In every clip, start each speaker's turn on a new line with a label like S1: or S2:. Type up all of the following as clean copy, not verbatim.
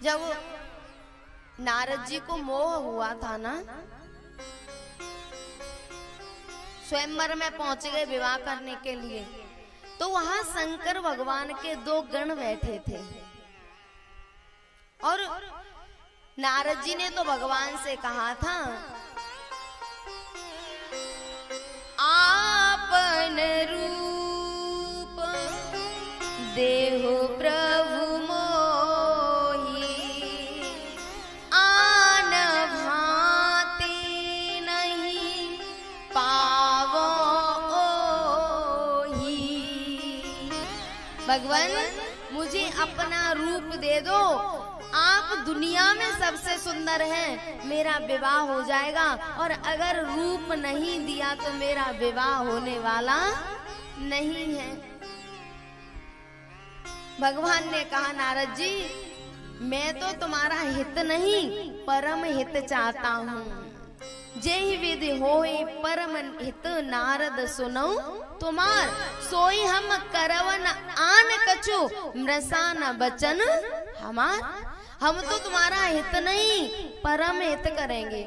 S1: जब नारद जी को मोह हुआ था ना, स्वयंवर में पहुंच गए विवाह करने के लिए, तो वहां शंकर भगवान के दो गण बैठे थे और नारद जी ने तो भगवान से कहा था, आपन रूप देहो प्रभु मोही, आन भांति नहीं पावो ओही। भगवान मुझे अपना रूप दे दो, आप दुनिया में सबसे सुंदर हैं, मेरा विवाह हो जाएगा, और अगर रूप नहीं दिया तो मेरा विवाह होने वाला नहीं है। भगवान ने कहा, नारद जी मैं तो तुम्हारा हित नहीं परम हित चाहता हूँ। जेहि विधि होए परम हित नारद सुनो तुम्हार, सोई हम करवन आन कछु मृषान बचन हमार। हम तो तुम्हारा हित नहीं परम हित करेंगे।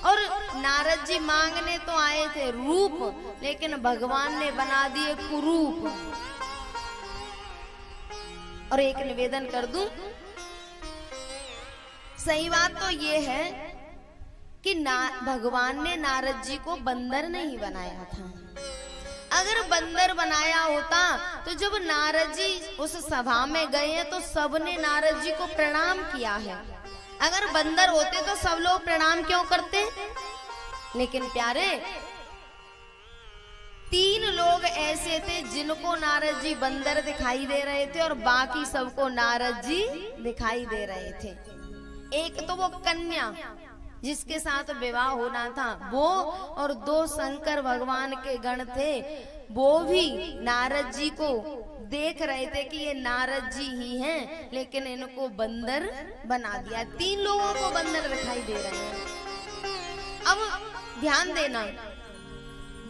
S1: और नारद जी मांगने तो आए थे रूप, लेकिन भगवान ने बना दिए कुरूप। और एक निवेदन कर दूं, सही बात तो ये है कि भगवान ने नारद जी को बंदर नहीं बनाया था। अगर बंदर बनाया होता तो जब नारद जी उस सभा में गए हैं तो सबने नारद जी को प्रणाम किया है। अगर बंदर होते तो सब लोग प्रणाम क्यों करते? लेकिन प्यारे, 3 लोग ऐसे थे जिनको नारद जी बंदर दिखाई दे रहे थे और बाकी सबको नारद जी दिखाई दे रहे थे। एक तो वो कन्या जिसके साथ विवाह होना था वो, और 2 शंकर भगवान के गण थे, वो भी नारद जी को देख रहे थे कि ये नारद जी ही हैं, लेकिन इनको बंदर बना दिया। 3 लोगों को बंदर दिखाई दे रहे हैं। अब ध्यान देना,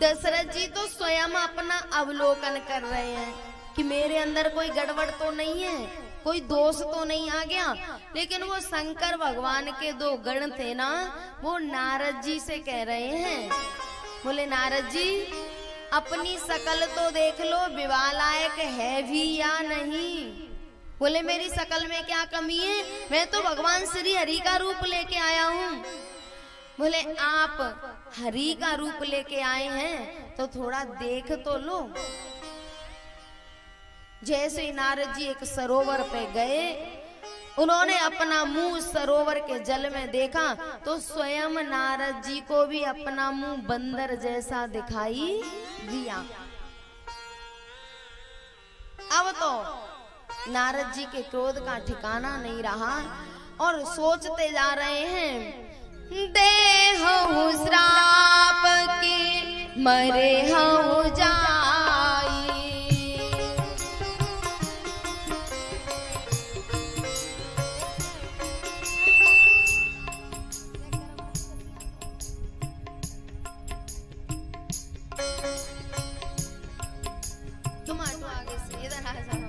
S1: दशरथ जी तो स्वयं अपना अवलोकन कर रहे हैं कि मेरे अंदर कोई गड़बड़ तो नहीं है, कोई दोष तो नहीं आ गया। लेकिन वो शंकर भगवान के 2 गण थे ना, वो नारद जी से कह रहे हैं, बोले नारद जी अपनी शकल तो देख लो, विवाह लायक है भी या नहीं। बोले मेरी शकल में क्या कमी है, मैं तो भगवान श्री हरि का रूप लेके आया हूँ। बोले आप हरि का रूप लेके आए हैं तो थोड़ा देख तो लो। जैसे ही नारद जी एक सरोवर पे गए, उन्होंने अपना मुंह सरोवर के जल में देखा तो स्वयं नारद जी को भी अपना मुंह बंदर जैसा दिखाई दिया। अब तो नारद जी के क्रोध का ठिकाना नहीं रहा और सोचते जा रहे हैं, देहु श्राप की मरे हूँ जाई। तुम आटो आगे से, इधर आ जाओ।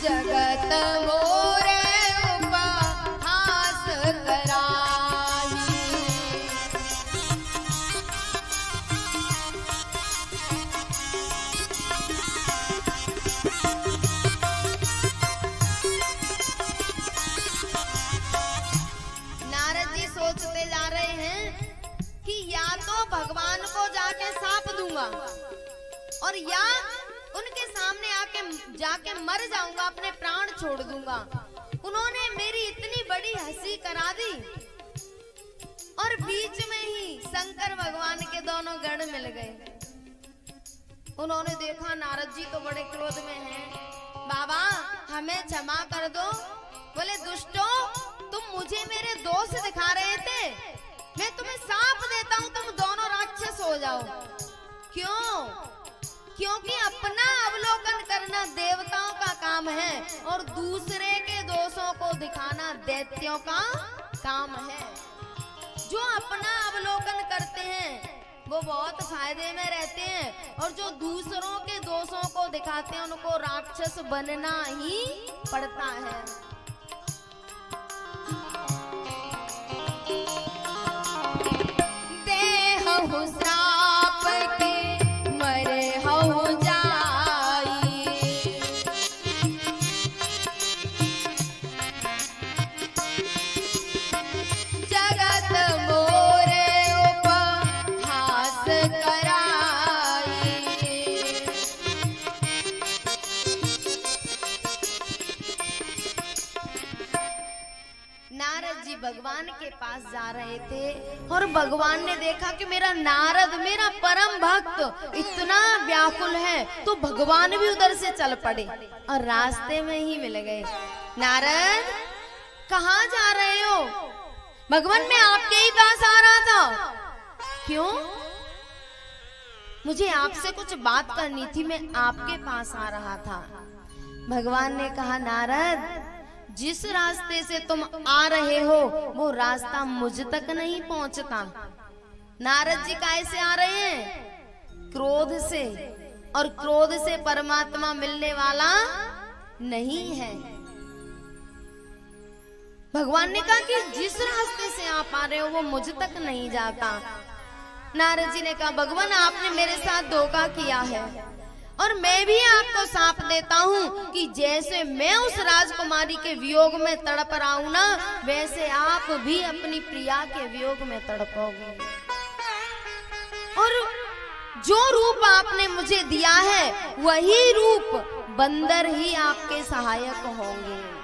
S1: जगत मोरे उपहास कराही, नारद जी सोचते जा रहे हैं कि या तो भगवान को जाके साप दूंगा और या उनके सामने आके जाके मर जाऊंगा, अपने प्राण छोड़ दूंगा। उन्होंने मेरी इतनी बड़ी हंसी करा दी और बीच में ही शंकर भगवान के दोनों गण मिल गए। उन्होंने देखा नारद जी तो बड़े क्रोध में हैं, बाबा हमें क्षमा कर दो। बोले दुष्टों, क्यों? क्योंकि अपना अवलोकन करना देवताओं का काम है और दूसरे के दोषों को दिखाना दैत्यों का काम है। जो अपना अवलोकन करते हैं वो बहुत फायदे में रहते हैं और जो दूसरों के दोषों को दिखाते हैं उनको राक्षस बनना ही पड़ता है। देह श्राप के मरे हो जाई, जगत मोरे उपहास कराई। नारद जी भगवान के पास जा रहे थे और भगवान ने देखा कि मेरा नारद, मेरा परम भक्त इतना व्याकुल है, तो भगवान भी उधर से चल पड़े और रास्ते में ही मिल गए। नारद कहाँ जा रहे हो? भगवान मैं आपके ही पास आ रहा था। क्यों? मुझे आपसे कुछ बात करनी थी, मैं आपके पास आ रहा था। भगवान ने कहा नारद जिस रास्ते से तुम आ रहे हो वो रास्ता मुझ तक नहीं पहुंचता। नारद जी कैसे आ रहे हैं? क्रोध से, और क्रोध से परमात्मा मिलने वाला नहीं है। भगवान ने कहा कि जिस रास्ते से आप आ रहे हो वो मुझ तक नहीं जाता। नारद जी ने कहा भगवान आपने मेरे साथ धोखा किया है और मैं भी आपको साप देता हूँ कि जैसे मैं उस राजकुमारी के वियोग में तड़प रहा हूँ ना, वैसे आप भी अपनी प्रिया के वियोग में तड़पोगे और जो रूप आपने मुझे दिया है वही रूप बंदर ही आपके सहायक होंगे।